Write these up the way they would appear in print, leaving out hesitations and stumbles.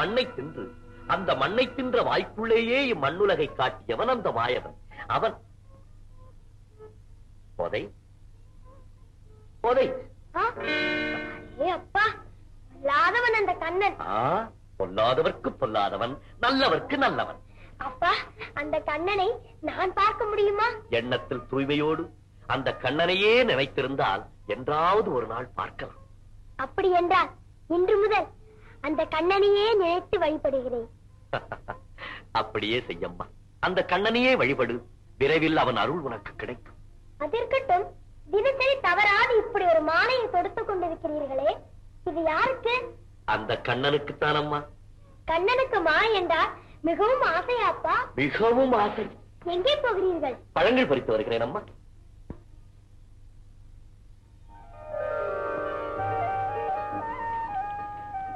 பண்ணை தின்று அந்த மண்ணை தின்ற வாய்ப்புள்ளேயே இம்மண்ணுலகை காட்டியவன் அந்த மாயவன். அவன் போதை போதை அப்பா, பொல்லாதவன் அந்த கண்ணன். பொல்லாதவர்க்கு பொல்லாதவன், நல்லவர்க்கு நல்லவன். அப்பா, அந்த கண்ணனை நான் பார்க்க முடியுமா? எண்ணத்தில் தூய்மையோடு அந்த கண்ணனையே நினைத்திருந்தால் என்றாவது ஒரு நாள் பார்க்கலாம். அப்படி என்றால் இன்று முதல் அந்த கண்ணனையே நினைத்து வழிபடுகிறேன். அப்படியே செய்யம்மா, அந்த கண்ணனையே வழிபடு. விரைவில் அவன் அருள் உனக்கு கிடைக்கும். அதற்கட்டும், தினசரி தவறாது இப்படி ஒரு மாலையை தொடுத்துக் கொண்டிருக்கிறீர்களே, இது யாருக்கு? அந்த கண்ணனுக்குத்தான் அம்மா. கண்ணனுக்கு மாலை என்றால் மிகவும் ஆசையாப்பா? மிகவும் ஆசை. எங்கே போகிறீர்கள்? பழங்கள் பறித்து வருகிறேன் அம்மா.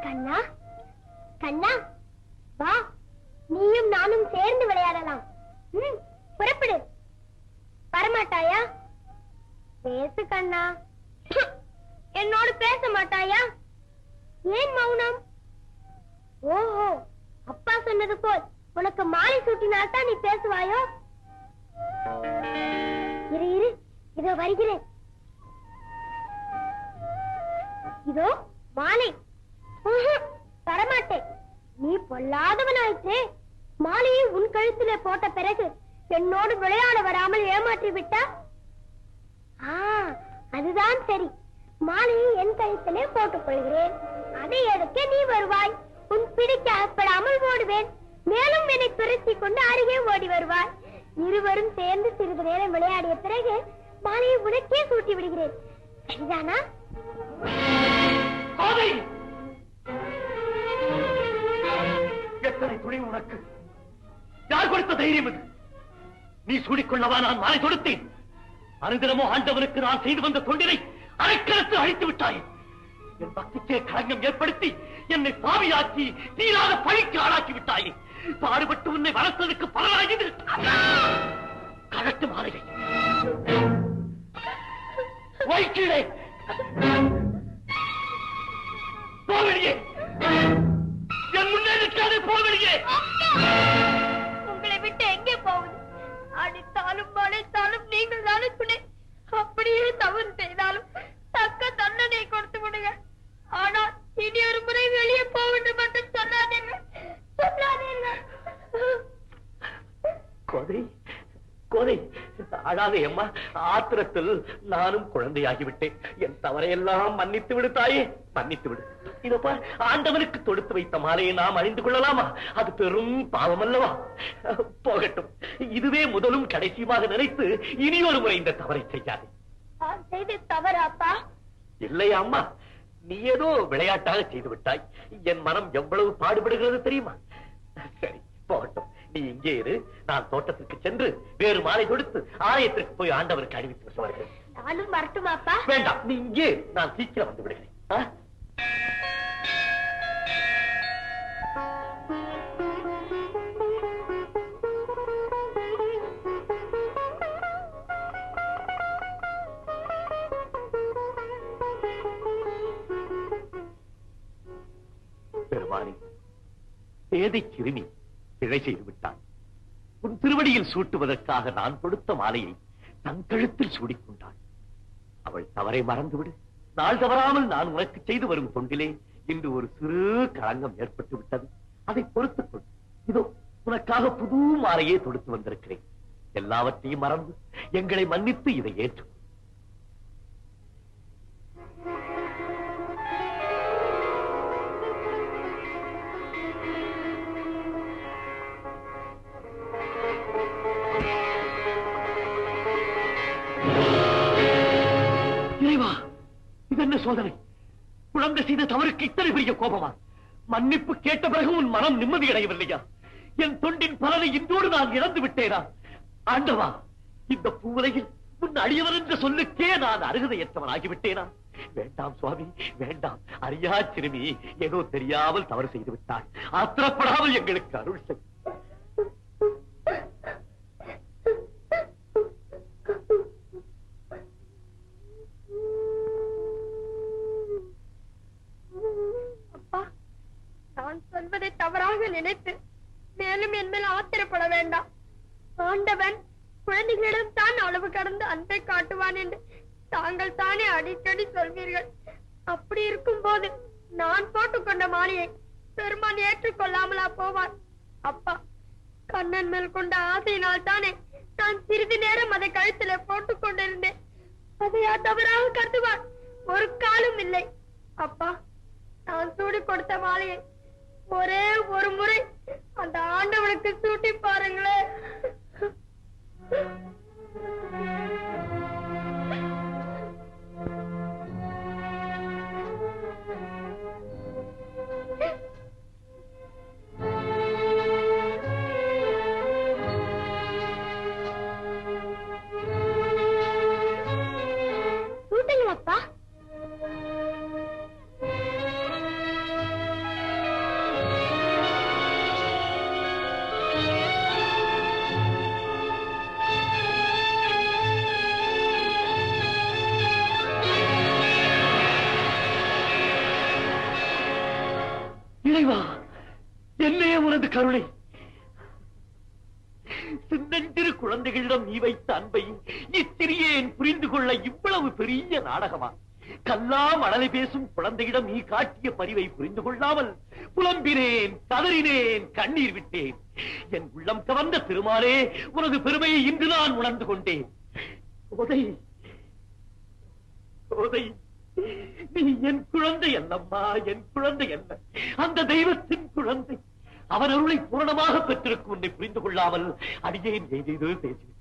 கண்ணா, கண்ணா, வா, நீயும் நானும் சேர்ந்து விளையாடலாம். புறப்படு. வரமாட்டாயா? பேசு கண்ணா. என்னோடு பேச மாட்டாயா? ஏன் மௌனம்? ஓஹோ, அப்பா சொன்னது போல் உனக்கு மாலை சூட்டினால்தான் நீ பேசுவாயோ? இரு இரு, இதோ வருகிறேன். இதோ மாலை. வரமாட்டேன். நீ பொல்லாதவனாயிற்றே. மாலையை உன் கழுத்திலே போட்ட பிறகு என்னோடு விளையாட வராமல் ஏமாற்றி விட்டா? அதுதான் சரி. மாலையை என் கழுத்திலே போட்டுக் கொள்கிறேன். அதை எடுக்க நீ வருவாய். உன் பிடிக்க அகப்படாமல் ஓடுவேன். மேலும் என்னை துரத்திக் கொண்டு அருகே ஓடி வருவாய். இருவரும் சேர்ந்து சிறிது நேரம் விளையாடிய பிறகு மாலையை உனக்கே சூட்டி விடுகிறேன். சரிதானா? எத்தனை துணி உனக்கு! யார் கொடுத்த தைரியம் இது? நீ சூடிக்கொள்ளவா நான் மாலை தொடுத்தேன்? அனுதினமோ ஆண்டவனுக்கு நான் செய்து வந்த தொண்டினை அரைக்கலத்து அழித்து விட்டாய். என் பக்திக்கே களங்கம் ஏற்படுத்தி என்னை பாவியாக்கி தீராத பழிக்கு ஆளாக்கி விட்டாயே. பாடுபட்டு உன்னை வளர்த்ததுக்கு பலனாகிது. கழட்டு மாலையை. வைக்கிறே போவெளியே. என் முன்னே நிற்காதே, போவெளியே. உங்களை விட்டு எங்கே போவது? அடித்தாலும் அழைத்தாலும் நீங்கள் தானே துணை. அப்படியே தவறு செய்தாலும் தக்க தண்டனை கொடுத்து விடுங்க. ஆனால் இனி ஒரு முறை வெளியே போவது மட்டும் சொல்லாதீர்கள், சொல்லாதீர்கள். கோதை, கோதை, அழாதே அம்மா. ஆத்திரத்தில் நானும் குழந்தையாகிவிட்டேன். என் தவறையெல்லாம் மன்னித்து விடு தாயே, மன்னித்து விடு. இதோ பார், ஆண்டவனுக்கு தொடுத்து வைத்த மாலையை நாம் அணிந்து கொள்ளலாமா? அது பெரும் பாவம் அல்லவா? போகட்டும். இதுவே முதலும் கடைசியுமாக நினைத்து இனி ஒரு முறை இந்த தவறை செய்யாதே. செய்து தவறாப்பா? இல்லையா அம்மா, நீ ஏதோ விளையாட்டாக செய்து விட்டாய். என் மனம் எவ்வளவு பாடுபடுகிறது தெரியுமா? சரி, போகட்டும். நீ இங்கே இரு. நான் தோட்டத்திற்கு சென்று வேறு மாலை கொடுத்து ஆலயத்திற்கு போய் ஆண்டவருக்கு அறிவித்து வருகிறேன். நானும் வரட்டுமாப்பா? வேண்டாம், நீ இங்கே, நான் சீக்கிரம் வந்து விடுகிறேன். பெருமானே, பேதை சிறுமி பிழை செய்து விட்டான். உன் திருவடியில் சூட்டுவதற்காக நான் கொடுத்த மாலையை தன் கழுத்தில் சூடிக்கொண்டாள். அவள் தவறை மறந்துவிடு. நாள் தவறாமல் நான் உனக்கு செய்து வரும் தொண்டிலே இன்று ஒரு சிறு களங்கம் ஏற்பட்டு விட்டது. அதை பொறுத்துக் கொள். இதோ உனக்காக புது மாலையே தொடுத்து வந்திருக்கிறேன். எல்லாவற்றையும் மறந்து எங்களை மன்னித்து இதை ஏற்று. இறைவா, இது என்ன சோதனை? குழந்தை செய்த தவறுக்கு இத்தனை பெரிய கோபமா? மன்னிப்பு கேட்ட பிறகு உன் மனம் நிம்மதி அடையவில்லையா? என் தொண்டின் பலனை இன்றோடு நான் இழந்து விட்டேனா? ஆண்டவா, இந்த பூவுலகில் உன் அடியவன் என்ற சொல்லுக்கே நான் அருகதையற்றவன் ஆகிவிட்டேனா? வேண்டாம் சுவாமி, வேண்டாம். அறியா சிறுமி ஏதோ தெரியாமல் தவறு செய்து விட்டாள். ஆத்திரப்படாமல் எங்களுக்கு அருள் செய். அப்பா, நான் என்பதை தவறாக நினைத்து மேலும் என் மேல் ஆத்திரப்பட வேண்டாம். ஆண்டவன் குழந்தைகளிடம் தான் அளவு கடந்து அன்பை காட்டுவான் என்று தாங்கள் தானே அடிக்கடி சொல்வீர்கள். அப்படி இருக்கும் போது நான் போட்டுக்கொண்ட மாலையை பெருமான் ஏற்றுக்கொள்ளாமலா போவார்? அப்பா, கண்ணன் மேல் கொண்ட ஆசையினால் தானே நான் சிறிது நேரம் அதை கழுத்துல போட்டுக் கொண்டிருந்தேன். அதையா தவறாக கருதுவார்? ஒரு காலம் இல்லை. அப்பா, நான் சூடி கொடுத்த மாலையை ஒரே ஒரு முறை அந்த ஆண்டவனுக்கு சூட்டி பாருங்களேன். சூட்டுங்களப்பா. இறைவா, என்னே உனது கருணை! சின்னஞ்சிறு குழந்தைகளிடம் நீ வைத்த அன்பை இச்சிறியேன் புரிந்து கொள்ள இவ்வளவு பெரிய நாடகமா? கல்லா மணலை பேசும் குழந்தையிடம் நீ காட்டிய பரிவை புரிந்து கொள்ளாமல் புலம்பினேன், கதறினேன், கண்ணீர் விட்டேன். என் உள்ளம் கவர்ந்த திருமாலே, உனது பெருமையை இன்று நான் உணர்ந்து கொண்டேன். கோதை, கோதை, நீ என் குழந்தை அல்லம்மா, என் குழந்தை அல்ல, அந்த தெய்வத்தின் குழந்தை. அவன் அருளை பூரணமாக பெற்றிருக்கும் உன்னை புரிந்து கொள்ளாமல் அடியேன் ஏதேதோ பேசிவிட்டேன்.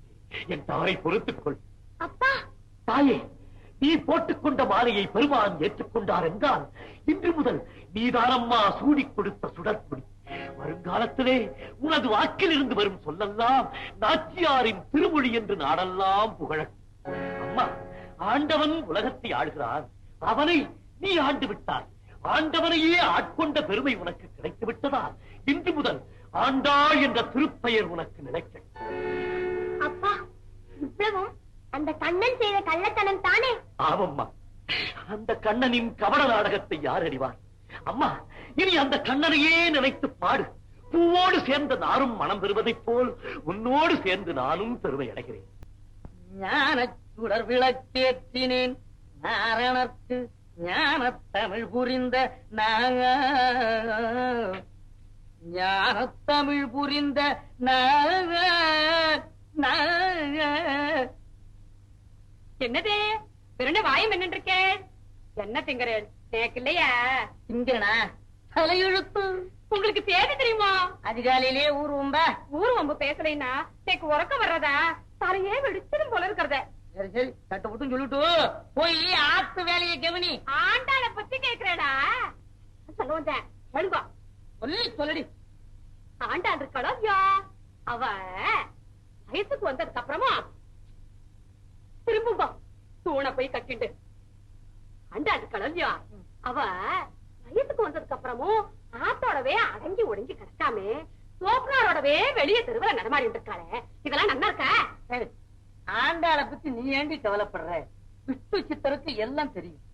என் தவறை பொறுத்துக் கொள். அப்பா, தாயே, நீ போட்டுக்கொண்ட மாலையை பெருமான் ஏற்றுக்கொண்டார் என்றால் இன்று முதல் நீதானம்மா சூடிக் கொடுத்த சுடற்குடி. வருங்காலத்திலே உனது வாக்கில் இருந்து வரும் சொல்லெல்லாம் நாச்சியாரின் திருமொழி என்று நாடெல்லாம் புகழட்டும். அம்மா, ஆண்டவன் உலகத்தை ஆளுகிறான், அவனை நீ ஆண்டு விட்டாய். ஆண்டவனையே ஆட்கொண்ட பெருமை உனக்கு கிடைத்து விட்டதால் இன்று முதல் ஆண்டாள் என்ற திருப்பெயர் உனக்கு நிலைக்கட்டும். அப்பா, இவ்வளவும் அந்த கண்ணன் செய்த கள்ளத்தனம் தானே? ஆமம்மா, அந்த கண்ணனின் கபட நாடகத்தை யார் அறிவார்? அம்மா, இனி அந்த கண்ணனையே நினைத்து பாடு. பூவோடு சேர்ந்த நாரும் மனம் பெறுவதைப் போல் உன்னோடு சேர்ந்து நானும் பெருமை அடைகிறேன். ஞான சுடர் விளக்கேற்றினேன் நாரணர்க்கு ஞான தமிழ் புரிந்த ஞான தமிழ் புரிந்த என்னதே பிறந்த வாயம் என்ன இருக்கே? என்ன திங்கறேன் எனக்கு இல்லையா? திங்கனா தலையெழுத்து. உங்களுக்கு தேதி தெரியுமா? அதிகாலையிலே ஊர்வம்ப ஊர்வம்பு பேசலைன்னா எனக்கு உறக்க வர்றதா? தலையே வெடிச்சிடும் போல இருக்கிறத. சரி சரி, தட்டு மட்டும் சொல்லிட்டு போய் ஆத்து வேலையை கவனி. ஆண்டாள பத்தி கேக்குறேடா. சொல்லுவந்த எழுங்கோ, சொல்லடி. ஆண்டாள் இருக்காளோ ஐயா, அவ வயசுக்கு வந்ததுக்கு அப்புறமா திரும்புங்க தூண போய் கட்டிண்டு. ஆண்டாள் இருக்காளோ ஐயா, அவ வயசுக்கு வந்ததுக்கு அப்புறமும் ஆத்தோடவே அடங்கி ஒடுங்கி கிடக்காமே சோப்னாரோடவே வெளியே தெருவில் நடமாடிட்டு இருக்காளே, இதெல்லாம் நல்லா இருக்கா? சரி, ஆண்டாளை பத்தி நீ ஏண்டி கவலைப்படுற? விஷ்ணு சித்தருக்கு எல்லாம் தெரியும்.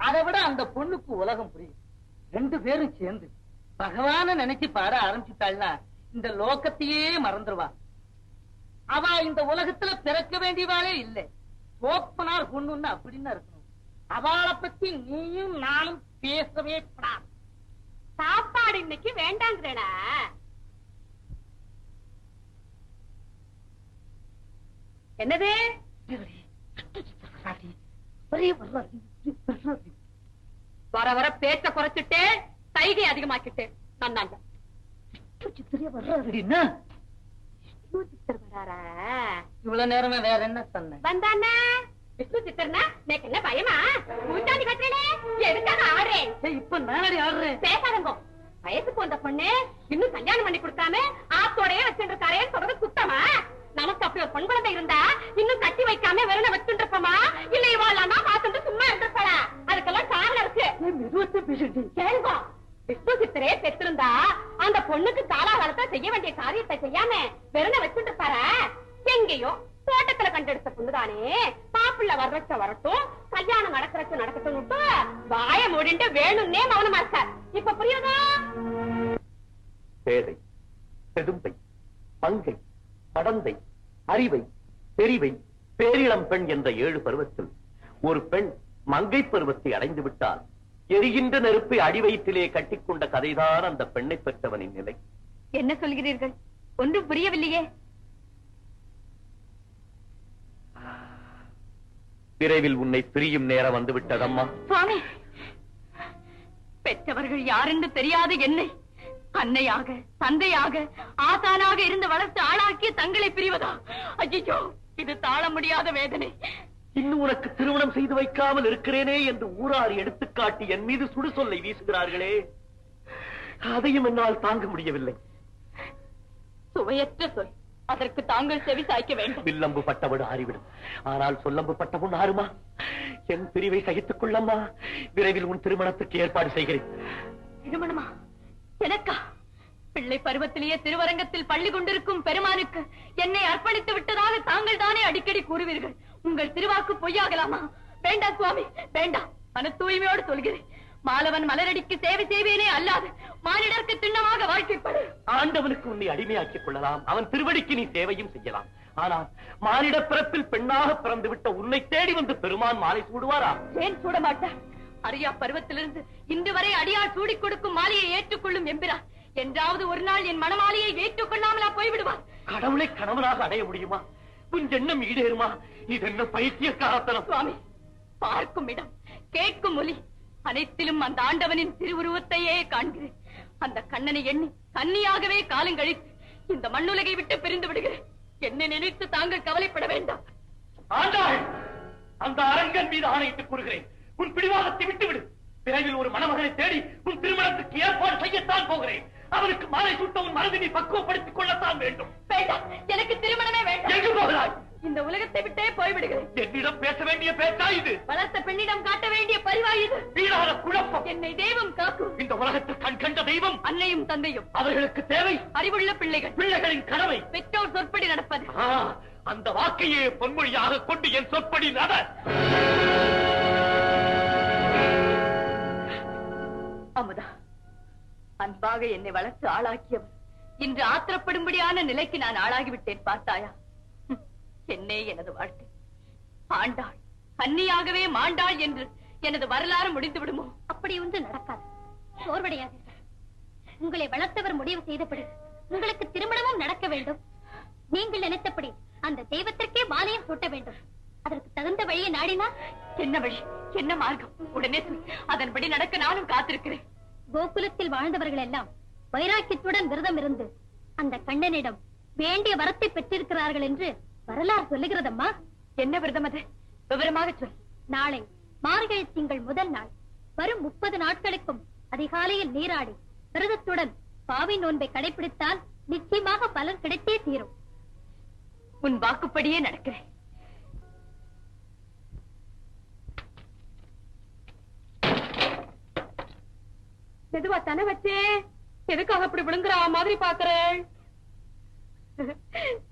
அதை விட அந்த பொண்ணுக்கு உலகம் புரியும். ரெண்டு பேரும் சேர்ந்து பகவான நினைச்சு பாட ஆரம்பிச்சுட்டாள்னா இந்த லோகத்தையே மறந்துடுவா. அவ இந்த உலகத்துல பிறக்க வேண்டியவாளே இல்லை. சோப்பனார் பொண்ணுன்னு அப்படின்னு இருக்கணும். அவளை பத்தி நீயும் நானும் பேசவே படா. சாப்பாடு இன்னைக்கு வேண்டாங்கிறடா. என்னது வர வர பேச்ச குறைச்சிட்டு தைகை அதிகமாக்கிட்டு நன்னாங்க. வராரா? இவ்வளவு நேரமே வேற என்ன சொன்ன? வந்தானே விஷ்ணு சித்தர்னா எனக்கு என்ன பயமா? கூட்டாண்டி கட்டுறே எதுக்காக ஆடுறேன்? இப்ப நானடி ஆடுறேன். பேசாதங்கோ. வயசுக்கு வந்த பொண்ணு இன்னும் கல்யாணம் பண்ணி கொடுக்காம ஆத்தோடயே வச்சுருக்காரேன்னு சொல்றது குத்தமா? நமக்கு அப்படி ஒரு பொன் குழந்தை இருந்தா இன்னும் கட்டி வைக்காம வெறும் வச்சுட்டு இருப்போமா? இல்ல இவாளாமா பாத்துட்டு சும்மா இருந்திருப்பாளா? அதுக்கெல்லாம் காரணம் இருக்கு. கேளுங்க, விஷ்ணு சித்தரே பெற்றிருந்தா அந்த பொண்ணுக்கு காலாகாலத்தை செய்ய வேண்டிய காரியத்தை செய்யாம வெறும் வச்சுட்டு இருப்பாரா? எங்கேயோ தோட்டத்துல கண்டெடுத்த பொண்ணுதானே, பாப்புள்ள வரச்ச வரட்டும், கல்யாணம் நடக்கிறச்ச நடக்கட்டும் வாய மூடிட்டு வேணும்னே மௌனமா இருக்கார். இப்ப புரியுதா? பேதை, பெதும்பை, பங்கை, படந்தை, அறிவை, தெரிவை, பேரிளம் பெண் என்ற 7 பருவத்தில் ஒரு பெண் மங்கை பருவத்தை அடைந்து விட்டால் எரிகின்ற நெருப்பை அடிவயிற்றிலே கட்டிக்கொண்ட கதைதான் அந்த பெண்ணை பெற்றவனின் நிலை. என்ன சொல்கிறீர்கள்? ஒன்றும் புரியவில்லையே. விரைவில் உன்னை பிரியும் நேரம் வந்துவிட்டதம்மா. சுவாமி, பெற்றவர்கள் யாரென்று தெரியாத என்னை அன்னையாக, தந்தையாக, ஆசானாக இருந்து வளர்த்து ஆளாக்கிய தங்களை பிரிவதா? ஐயோ, இது தாழ முடியாத வேதனை. இன்னும் உனக்கு திருமணம் செய்து வைக்காமல் இருக்கிறேனே என்று ஊரார் எடுத்துக்காட்டி என் மீது சுடு சொல்லை வீசுகிறார்களே, அதையும் என்னால் தாங்க முடியவில்லை. சுவையற்ற சொல், அதற்கு தாங்கள் செவி சாய்க்க வேண்டும். வில்லம்பு பட்டவடு ஆறிவிடும், ஆனால் சொல்லம்பு பட்டவன் ஆறுமா? என் பிரிவை சகித்துக் கொள்ளம்மா. விரைவில் உன் திருமணத்துக்கு ஏற்பாடு செய்கிறேன். திருமணமா? எனக்கா? பிள்ளை பருவத்திலேயே திருவரங்கத்தில் பள்ளி கொண்டிருக்கும் பெருமானுக்கு என்னை அர்ப்பணித்து விட்டதாக தாங்கள் தானே அடிக்கடி கூறுவீர்கள். உங்கள் திருவாக்கு பொய்யாகலாமா? வேண்டாம் சுவாமி, வேண்டாம். மன தூய்மையோடு சொல்கிறேன். மாலவன் மலரடிக்கு சேவை செய்வேனே அல்லாது மானிடருக்கு திண்ணமாக வாழ்க்கைப்படு. ஆண்டவனுக்கு உன்னை அடிமையாக்கிக் கொள்ளலாம், அவன் திருவடிக்கு நீ சேவையும் செய்யலாம். ஆனால் மானிட பிறப்பில் பெண்ணாக பிறந்து விட்ட உன்னை தேடி வந்து பெருமான் மாலை சூடுவாரா? ஏன் சூட மாட்டார்? அரியா பருவத்திலிருந்து இன்று வரை அடியார் சூடிக் கொடுக்கும் மாலையை ஏற்றுக்கொள்ளும் எம்பிரான் என்றாவது ஒரு நாள் என் மனமாலையை ஏற்றுக்கொள்ளாமலா போய்விடுவார்? கடவுளை கணவனாக அடைய முடியுமா? உன் எண்ணம் ஈடேறுமா? இது என்ன பைத்தியக்காரத்தனம்? சுவாமி, பார்க்கும் இடம், கேட்கும் ஒலி அனைத்திலும் அந்த ஆண்டவனின் திருவுருவத்தையே காண்கிறேன். அந்த கண்ணனை எண்ணி கன்னியாகவே காலங்கழித்து இந்த மண்ணுலகை விட்டு பிரிந்து விடுகிறேன். என்னை நினைத்து தாங்கள் கவலைப்பட வேண்டாம். ஆண்டாள், அந்த அரங்கன் மீது ஆணையிட்டுக் கூறுகிறேன், உன் பிடிவாதத்தை விட்டுவிடு. விரைவில் ஒரு மணமகனை தேடி உன் திருமணத்துக்கு ஏற்பாடு செய்யத்தான் போகிறேன். அவனுக்கு மாலை சூட்ட உன் மனதை நீ பக்குவப்படுத்திக் கொள்ளத்தான் வேண்டும். வேண்டாம், எனக்கு திருமணமே வேண்டாம். எங்கு போகிறாய்? இந்த உலகத்தை விட்டே போய்விடுகிறேன். என்னிடம் பேச வேண்டிய பேச்சா இது? வளர்த்த பெண்ணிடம் காட்ட வேண்டிய பரிவா இது? வீணான குழப்பம். என்னை தெய்வம் காக்கும். இந்த உலகத்தில் கண் கண்ட தெய்வம் அன்னையும் தந்தையும். அவர்களுக்கு தேவை அறிவுள்ள பிள்ளைகள். பிள்ளைகளின் கடமை பெற்றோர் சொற்படி நடப்பது. அந்த வாக்கையே பொன்மொழியாக கொண்டு என் சொற்படி நட. அமுதா, அன்பாக என்னை வளர்த்து ஆளாக்கியவர் இன்று ஆத்திரப்படும்படியான நிலைக்கு நான் ஆளாகிவிட்டேன். பார்த்தாயா? என்னே எனது வாழ்க்கை. ஆண்டாள், கன்னியாகவே மாண்டாள் என்று எனது வரலாறு முடிந்து விடுமோ? அப்படி ஒன்று நடக்காது. சோர்வடையாதீர்கள். உங்களை வளர்த்தவர் முடிவு செய்தபடி உங்களுக்கு திருமணமும் நடக்க வேண்டும். நீங்கள் நினைத்தபடி அந்த தெய்வத்திற்கே மாலையும் சூட்ட வேண்டும். அதற்கு தகுந்த வழியை நாடினால்? என்ன வழி, என்ன மார்க்கம்? உடனே சொல். அதன்படி நடக்க நானும் காத்திருக்கிறேன். கோகுலத்தில் வாழ்ந்தவர்கள் எல்லாம் வைராக்கியத்துடன் விரதம் இருந்து அந்த கண்ணனிடம் வேண்டிய வரத்தை பெற்றிருக்கிறார்கள் என்று வரலாறு சொல்லுகிறதம்மா. என்ன விரதம் அது? விவரமாக சொல். நாளை மார்கழி திங்கள் முதல் நாள் வரும் 30 நாட்களுக்கும் அதிகாலையில் நீராடி விரதத்துடன் பாவி நோன்பை கடைபிடித்தால் நிச்சயமாக பலன் கிடைத்தே தீரும். உன் வாக்குப்படியே நடக்கிறேன். மெதுவா தானே வச்சே, எதுக்காக அப்படி விழுங்குற மாதிரி பாக்குறேன்?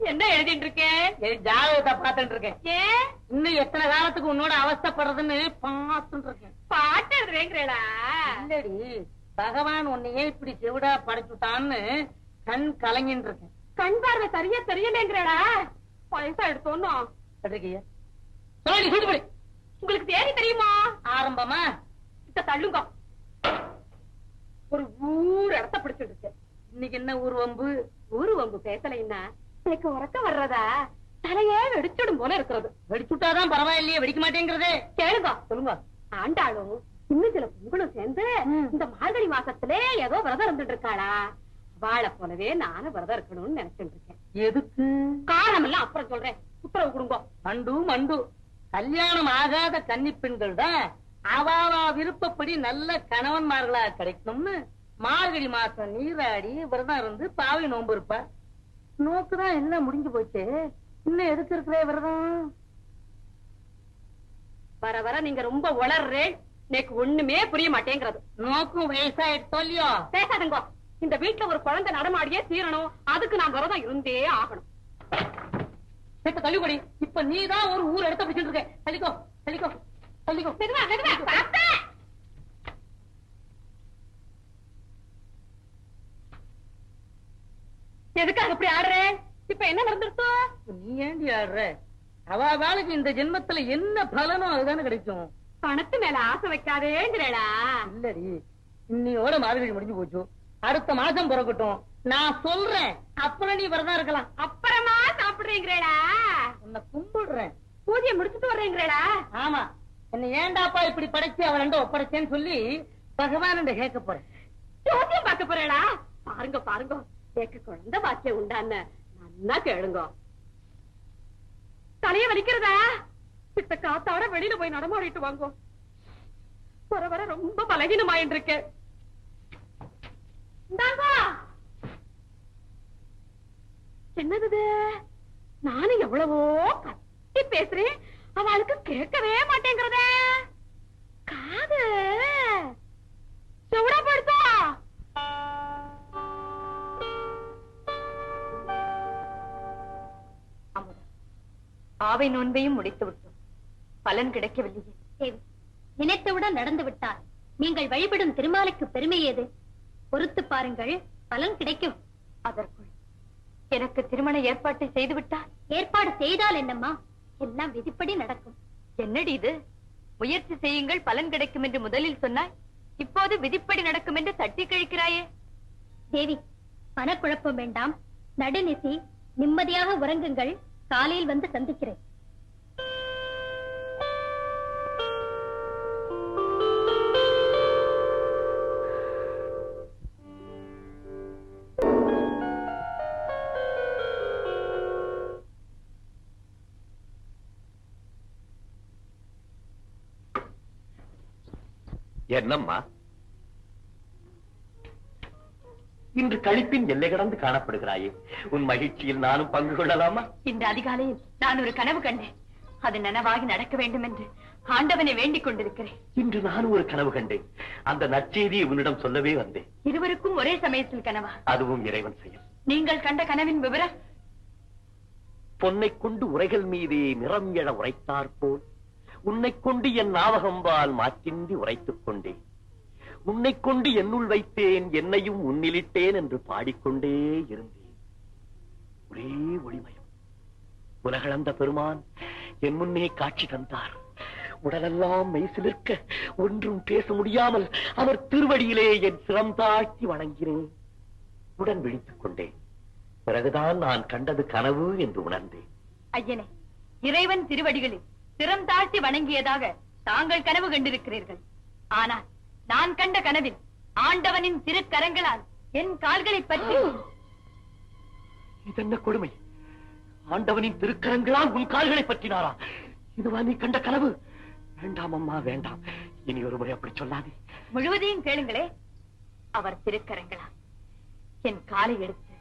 என்ன எழுதிட்டு இருக்கேன்? ஜாதகத்தை பாத்துட்டு இருக்கேன். ஏன் இன்னும் எத்தனை காலத்துக்கு உன்னோட அவஸ்தைப்படுறதுன்னு பாத்துட்டு இருக்கேன். பாட்டு எழுதுறேங்கிறா? இல்லடி, பகவான் உன்னையே இப்படி செவிடா படைச்சுட்டான்னு கண் கலங்கின்னு இருக்கேன். கண் பார்வை சரியா தெரியலேங்கிறடா? பைசா எடுத்தோன்னு உங்களுக்கு தேடி தெரியுமா? ஆரம்பமா இத தள்ளுங்க. ஒரு ஊர் இடத்த பிடிச்சிட்டு இருக்கு. இன்னைக்கு என்ன ஊர் வம்பு? ஊரு வம்பு பேசலைன்னா எனக்கு உறக்கம் வர்றதா? தலையே வெடிச்சிடும் போல இருக்கிறது. வெடிச்சுட்டாதான் பரவாயில்லையே, வெடிக்க மாட்டேங்கிறதே. கேளுங்க, சொல்லுங்க. ஆண்டாளும் இன்னும் சில பொங்கலும் சேர்ந்து இந்த மார்கழி மாசத்துல ஏதோ விரதம் இருந்துட்டு இருக்காளா? வாழை போலவே நானும் விரதம் இருக்கணும்னு நினைச்சிட்டு இருக்கேன். எதுக்கு? காரணம் எல்லாம் அப்புறம் சொல்றேன். உத்தரவு கொடுங்க. மண்டு மண்டு, கல்யாணம் ஆகாத கன்னி பெண்கள் தான் அவா விருப்பப்படி நல்ல கணவன்மார்களா கிடைக்கணும்னு மார்கழி மாசம் நீராடி விரதம் இருந்து பாவை நோம்பு இருப்பா. நோக்குதான் எல்லாம் முடிஞ்சு போச்சு, இன்னும் எதுக்கு இருக்கிற விரதம்? வர வர நீங்க ரொம்ப உளர்றேன். எனக்கு ஒண்ணுமே புரிய மாட்டேங்கிறது. நோக்கும் வயசாயிட்டு இல்லையோ? பேசாதுங்க. இந்த வீட்டுல ஒரு குழந்தை நடமாடியே தீரணும். அதுக்கு நான் விரதம் இருந்தே ஆகணும். தள்ளிக்கொடி. இப்ப நீதான் ஒரு ஊர் எடுத்த பிடிச்சிட்டு இருக்க. தள்ளிக்கோ தள்ளிக்கோ தள்ளிக்கோ. மெதுவா மெதுவா பார்த்தேன். எதுக்காக அப்படி ஆடுறேன்? இப்ப என்ன நடந்துருத்தோ? நீ ஏண்டி ஆடுற? அவளுக்கு இந்த ஜென்மத்துல என்ன பலனோ அதுதானே கிடைக்கும். பணத்து மேல ஆசை வைக்காதேங்கிறா. இல்லடி, இன்னையோட மார்கழி முடிஞ்சு போச்சு. அடுத்த மாசம் பிறக்கட்டும், நான் சொல்றேன். அப்புறம் நீ வரதான் இருக்கலாம். அப்புறமா சாப்பிடுறீங்களா? உன்னை கும்பிடுறேன். பூஜையை முடிச்சுட்டு வர்றீங்களா? ஆமா. என்ன ஏண்டாப்பா இப்படி படைச்சு அவன் ஒப்படைச்சேன்னு சொல்லி பகவான் கேட்க போறேன். ஜோசியம் பார்க்க போறேடா. பாருங்க பாருங்க, கேட்க குழந்தை பாக்கியம் உண்டான்னு நல்லா கேளுங்க. தலைய வலிக்கிறதா? சித்த காத்தாட வெளியில போய் நடமாடிட்டு வாங்க. வர வர ரொம்ப பலகீனமாயிட்டு இருக்கேன். என்னது? நானும் எவ்வளவோ கத்தி பேசுறேன், அவளுக்கு கேட்கவே மாட்டேங்கிறத. காது செவிடப்படுத்தா. ஆவை நோன்பையும் முடித்து விட்டோம், பலன் கிடைக்கவில்லையே. தேவி, நினைத்தவுடன் நடந்து விட்டால் நீங்கள் வழிபடும் திருமாலுக்கு பெருமை ஏது? பொறுத்து பாருங்கள், பலன் கிடைக்கும். அதற்குள் எனக்கு திருமண ஏற்பாட்டை செய்து விட்டால்? ஏற்பாடு செய்தால் என்னம்மா, எல்லாம் விதிப்படி நடக்கும். என்னடி இது? முயற்சி செய்யுங்கள், பலன் கிடைக்கும் என்று முதலில் சொன்னாய், இப்போது விதிப்படி நடக்கும் என்று தட்டி கழிக்கிறாயே. தேவி, மனக்குழப்பம் வேண்டாம். நடுநிசி நிம்மதியாக உறங்குங்கள். காலையில் வந்து சந்திக்கிறேன். என்னம்மா, இன்று கழிப்பின் எல்லை கடந்து காணப்படுகிறாயே, உன் மகிழ்ச்சியில் நானும் பங்கு கொள்ளலாமா? இன்று அதிகாலையில் நான் ஒரு கனவு கண்டேன். அது நனவாகி நடக்க வேண்டும் என்று ஆண்டவனை வேண்டிக் கொண்டிருக்கிறேன். இன்று நான் ஒரு கனவு கண்டேன். அந்த நற்செய்தியை உன்னிடம் சொல்லவே வந்தேன். இருவருக்கும் ஒரே சமயத்தில் கனவா? அதுவும் இறைவன் செயல். நீங்கள் கண்ட கனவின் விவரம்? பொன்னை கொண்டு உரைகள் மீதே நிறம் எழ உரைத்தார் போல் உன்னை கொண்டு என் ஞாபகம்பால் மாற்றின்றி உரைத்துக் கொண்டேன். உன்னை கொண்டு என்னுள் வைத்தேன், என்னையும் உன்னிலிட்டேன் என்று பாடிக்கொண்டே இருந்தேன். ஒரே ஒளிமயம். உலகளந்த பெருமான் என் முன்னே காட்சி தந்தார். உடலெல்லாம் மெய்சிலிர்க்க ஒன்றும் பேச முடியாமல் அவர் திருவடியிலே என் சிரம் தாழ்த்தி வணங்கினேன். உடன் விழித்துக் கொண்டேன். பிறகுதான் நான் கண்டது கனவு என்று உணர்ந்தேன். ஐயனே, இறைவன் திருவடிகளில் சிரம் தாழ்த்தி வணங்கியதாக தாங்கள் கனவு கண்டிருக்கிறீர்கள். ஆனால் நான் கண்ட கனவில் ஆண்டவனின் திருக்கரங்களால் என் கால்களை பற்றி. இதென்ன கொடுமை! ஆண்டவனின் திருக்கரங்களால் உன் கால்களை பற்றினாரா? இதுவா நீ கண்ட கனவு? வேண்டாம் அம்மா, வேண்டாம். இனி ஒரு முறை அப்படி சொல்லாதே. முழுவதையும் கேளுங்களே. அவர் திருக்கரங்களால் என் காலை எடுத்து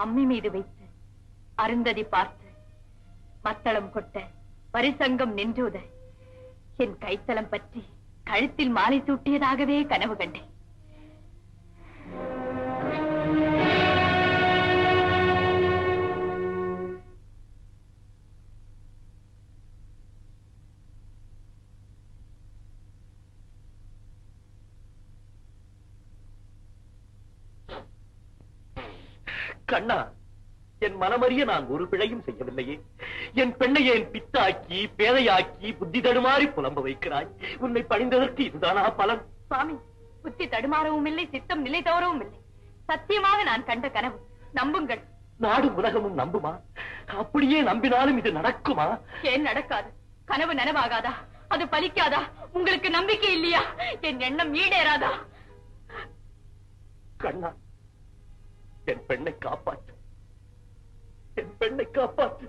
அம்மி மீது வைத்து அருந்ததி பார்த்து மத்தளம் கொட்ட பரிசங்கம் நின்றுத என் கைத்தலம் பற்றி கழுத்தில் மாலை சூட்டியதாகவே கனவு கண்டேன். கண்ணா, என் மனமறிய நான் ஒரு பிழையும் செய்யவில்லையே. என் பெண்ணை என் பித்தாக்கி பேதையாக்கி புத்தி தடுமாறி புலம்ப வைக்கிறாய். உன்னை பணிந்ததற்கு இதுதானா பலன்? சுவாமி, புத்தி தடுமாறவும் இல்லை, சித்தம் நிலை தவறவும் இல்லை. சத்தியமாக நான் கண்ட கனவு. நம்புங்கள். நாடு உலகமும் நம்புமா? அப்படியே நம்பினாலும் இது நடக்குமா? ஏன் நடக்காது? கனவு நனவாகாதா? அது பலிக்காதா? உங்களுக்கு நம்பிக்கை இல்லையா? என் எண்ணம் ஈடேறாதா? கண்ணா, என் பெண்ணை காப்பாற்று, என் பெண்ணை காப்பாற்று.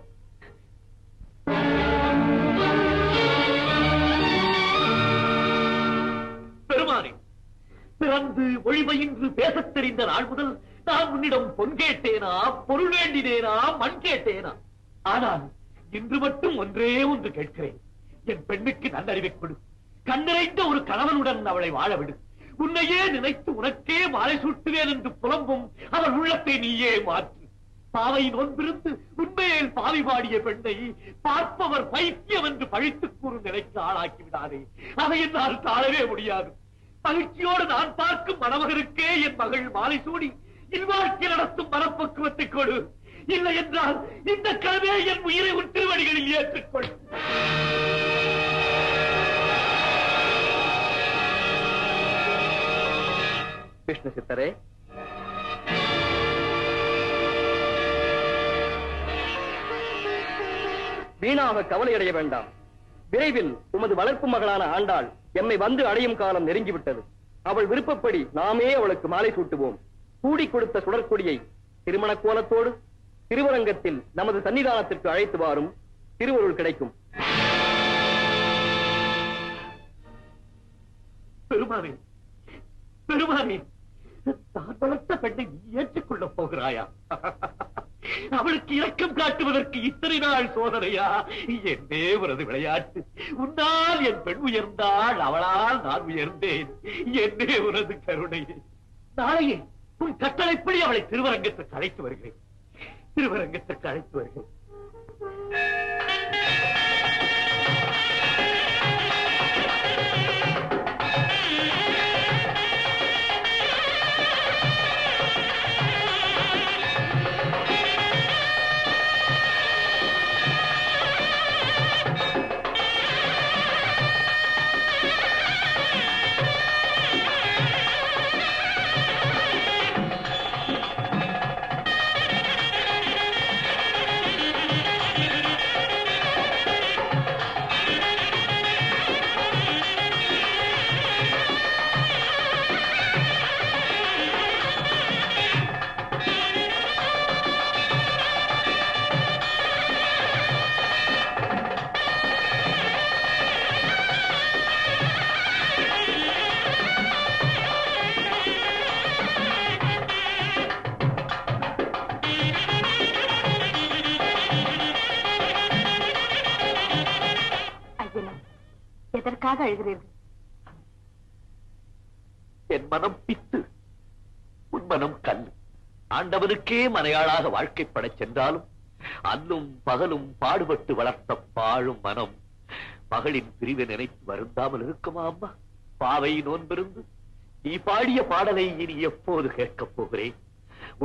பெருமானே, பிறந்து ஒளிமையின்று பேசத் தெரிந்த நாள் முதல் நான் உன்னிடம் பொன் கேட்டேனா, பொருள் வேண்டினேனா, மண் கேட்டேனா? ஆனால் இன்று மட்டும் ஒன்றே ஒன்று கேட்கிறேன். என் பெண்ணுக்கு நல்லறிவை கொடு. கண்ணிறைந்த ஒரு கணவனுடன் அவளை வாழ விடு. உன்னையே நினைத்து உனக்கே மாலை சூட்டுவேன் என்று புலம்பும் அவள் உள்ளத்தை நீயே மாற்று. பாவை நோன்பிருந்து உண்மையில் பாவி பாடிய பெண்ணை பார்ப்பவர் பைத்தியம் என்று பழித்துக் கூறும் நிலைக்கு ஆளாக்கி விடாதே. அதை என்னால் தாழவே முடியாது. மகிழ்ச்சியோடு நான் பார்க்கும் மணமகனுக்கே என் மகள் மாலை சூடி இல்வாழ்க்கை நடத்தும் மனப்பக்குவத்தை கொடு. இல்லை என்றால் இந்த கனவே என் உயிரை உன் திருவடிகளில் ஏற்றுக்கொள். விஷ்ணு சித்தரே, வீணாக கவலையடைய வேண்டாம். விரைவில் உமது வளர்ப்பு மகளான ஆண்டாள் எம்மை வந்து அடையும் காலம் நெருங்கிவிட்டது. அவள் விருப்பப்படி நாமே அவளுக்கு மாலை சூட்டுவோம். கூடி கொடுத்த சுடற்கொடியை திருமண கோலத்தோடு திருவரங்கத்தில் நமது சன்னிதானத்திற்கு அழைத்து வாரும். திருவருள் கிடைக்கும். பெருமானே, பெருமானே, தான் வளர்த்த பெண்ணை நீ ஏற்றுக்கொள்ளப் போகிறாயா? அவளுக்கு இரக்கம் காட்டுவதற்கு இத்தனை நாள் சோதனையா? என்னே உனது விளையாட்டு. உன்னால் என் பெண் உயர்ந்தாள், அவளால் நான் உயர்ந்தேன். என்னே உனது கருணை. நாளையே உன் கட்டளைப்படி அவளை திருவரங்கத்திற்கு அழைத்து வருகிறேன். திருவரங்கத்திற்கு அழைத்து வருகிறேன். எதற்காக அழுகிறீர்கள்? என் மனம் பித்து, உன் மனம் கல். ஆண்டவனுக்கே மனையாளாக வாழ்க்கைப்படச் சென்றாலும் அல்லும் பகலும் பாடுபட்டு வளர்த்த பாழும் மனம் மகளின் பிரிவை நினைத்து வருந்தாமல் இருக்குமா அம்மா? பாவை நோன்பிருந்து நீ பாடிய பாடலை இனி எப்போது கேட்கப் போகிறேன்?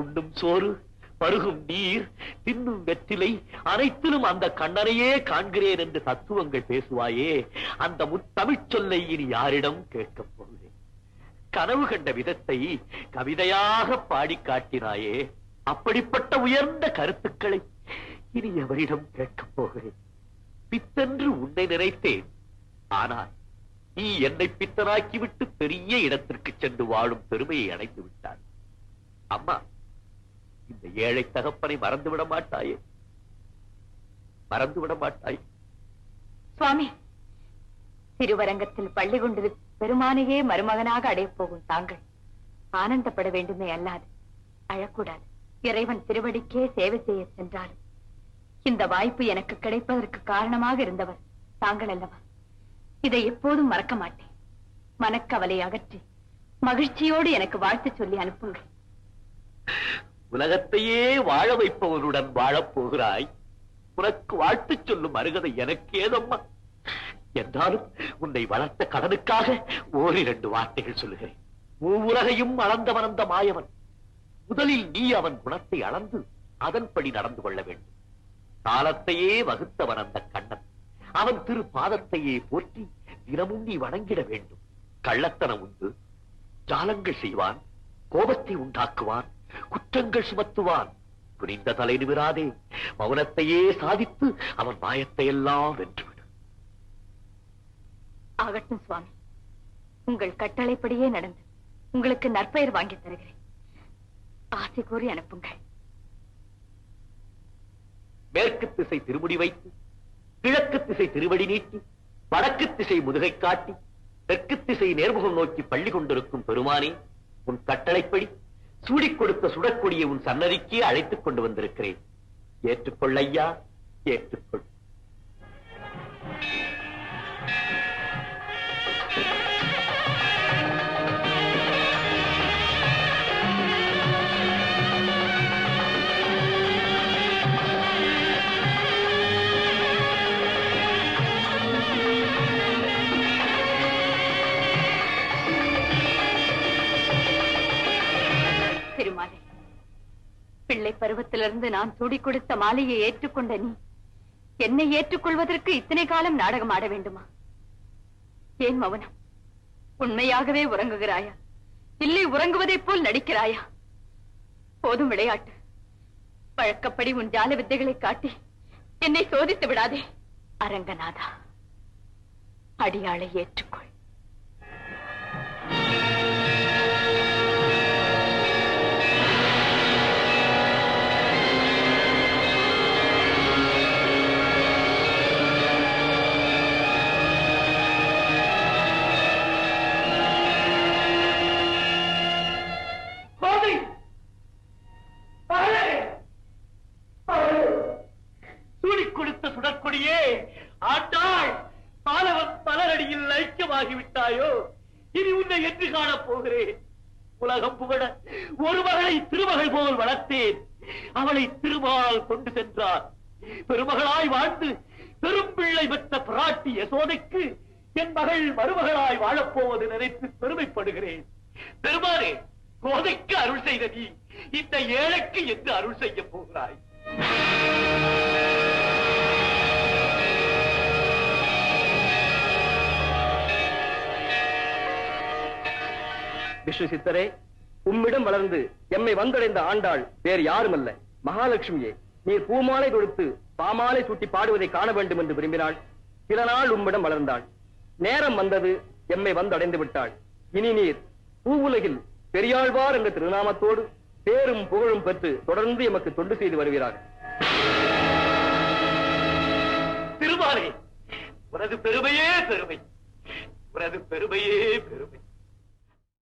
உண்ணும் சோறு, பருகும் நீர், தின்னும் வெற்றிலை அனைத்திலும் அந்த கண்ணனையே காண்கிறேன் என்று தத்துவங்கள் பேசுவாயே, அந்த முத்தமிழ் சொல்லை இனி யாரிடம் கேட்கப் போகிறேன்? கனவு கண்ட விதத்தை கவிதையாக பாடி காட்டினாயே, அப்படிப்பட்ட உயர்ந்த கருத்துக்களை இனி எவரிடம் கேட்கப் போகிறேன்? பித்தென்று உன்னை நினைத்தேன், ஆனால் நீ என்னை பித்தனாக்கிவிட்டு பெரிய இடத்திற்கு சென்று வாழும் பெருமையை அடைந்து விட்டார். அம்மா, இந்த ஏழை தகப்பனை மறந்துவிட மாட்டாயே? மறந்துவிட மாட்டாய்? சுவாமி, திருவரங்கத்தில் பள்ளி கொண்டு பெருமானையே மருமகனாக அடையப் போகும் தாங்கள் ஆனந்தப்பட வேண்டுமே அல்லாது அழக்கூடாது. இறைவன் திருவடிக்கே சேவை செய்ய சென்றாலும் இந்த வாய்ப்பு எனக்கு கிடைப்பதற்கு காரணமாக இருந்தவர் தாங்கள் அல்லவா? இதை எப்போதும் மறக்க மாட்டேன். மனக்கவலை அகற்றி மகிழ்ச்சியோடு எனக்கு வாழ்த்து சொல்லி அனுப்புங்கள். உலகத்தையே வாழ வைப்பவனுடன் வாழப் போகிறாய். உனக்கு வாழ்த்து சொல்லும் அருகதை எனக்கு ஏதம்மா? என்றாலும் உன்னை வளர்த்த கடனுக்காக ஓரிரண்டு வார்த்தைகள் சொல்லுகிறேன். உலகையும் அளந்தவன் அந்த மாயவன். முதலில் நீ அவன் குணத்தை அளந்து அதன்படி நடந்து கொள்ள வேண்டும். காலத்தையே வகுத்தவன் அந்த கண்ணன். அவன் திரு பாதத்தையே போற்றி தினமும் நீ வணங்கிட வேண்டும். கள்ளத்தனம் உண்டு, ஜாலங்கள் செய்வான், கோபத்தை உண்டாக்குவான், குற்றங்கள் சுமத்துவான். புரிந்த தலை நிமிராதே மௌனத்தையே சாதித்து அவன் மாயத்தை எல்லாம் வென்றுவிடு. ஆகட்டும் சுவாமி, உங்கள் கட்டளைப்படியே நடந்து உங்களுக்கு நற்பெயர் வாங்கி தருகிறேன். ஆசை கூறி அனுப்புங்கள். மேற்கு திசை திருமுடி வைத்து, கிழக்கு திசை திருவடி நீட்டி, வடக்கு திசை முதுகை காட்டி, தெற்கு திசை நேர்முகம் நோக்கி பள்ளி கொண்டிருக்கும் பெருமானே, உன் கட்டளைப்படி சூடிக் கொடுத்த சுடற்கொடியை உன் சன்னதிக்கே அழைத்துக் கொண்டு வந்திருக்கிறேன். ஏற்றுக்கொள் ஐயா, ஏற்றுக்கொள். திருமாலே, பிள்ளை பருவத்திலிருந்து நான் சூடி கொடுத்த மாலையை ஏற்றுக்கொண்ட நீ என்னை ஏற்றுக்கொள்வதற்கு இத்தனை காலம் நாடகம் ஆட வேண்டுமா? ஏன் மௌனம்? உண்மையாகவே உறங்குகிறாயா, இல்லை உறங்குவதைப் போல் நடிக்கிறாயா? போதும் விளையாட்டு. வழக்கப்படி உன் ஜால வித்தைகளை காட்டி என்னை சோதித்து விடாதே. அரங்கநாதா, அடியாளை ஏற்றுக்கொள். சூடிக் கொடுத்த சுடற்கொடியே, ஆண்டாள் பாலவன் பலரடியில் ஐக்கியமாகிவிட்டாயோ? இனி உன்னை என்று காணப் போகிறேன். உலகம் புகழ ஒரு மகளை திருமகள் போல் வளர்த்தேன். அவளை திருமால் கொண்டு சென்றார். பெருமகளாய் வாழ்ந்து பெரும் பிள்ளை பெற்ற பிராட்டி யசோதைக்கு என் மகள் மருமகளாய் வாழப்போவது நினைத்து பெருமைப்படுகிறேன். பெருமானே, கோதைக்கு அருள் செய்த நீ இந்த ஏழைக்கு என்று அருள் செய்ய போகிறாய். விஷ்ணு சித்தரே, உம்மிடம் வளர்ந்து எம்மை வந்தடைந்த ஆண்டாள் வேறு யாருமல்ல, மகாலட்சுமியே. நீர் பூமாலை கொடுத்து பாமாலை சூட்டி பாடுவதை காண வேண்டும் என்று விரும்பினாள். சில நாள் உம்மிடம் வளர்ந்தாள். நேரம் வந்தது, எம்மை வந்தடைந்து விட்டாள். இனி நீர் பூவுலகில் பெரியாழ்வார் என்ற திருநாமத்தோடு பேரும் புகழும் பெற்று தொடர்ந்து எமக்கு தொண்டு செய்து வருகிறார். திருமாலே, உனது பெருமையே பெருமை, உனது பெருமையே பெருமை.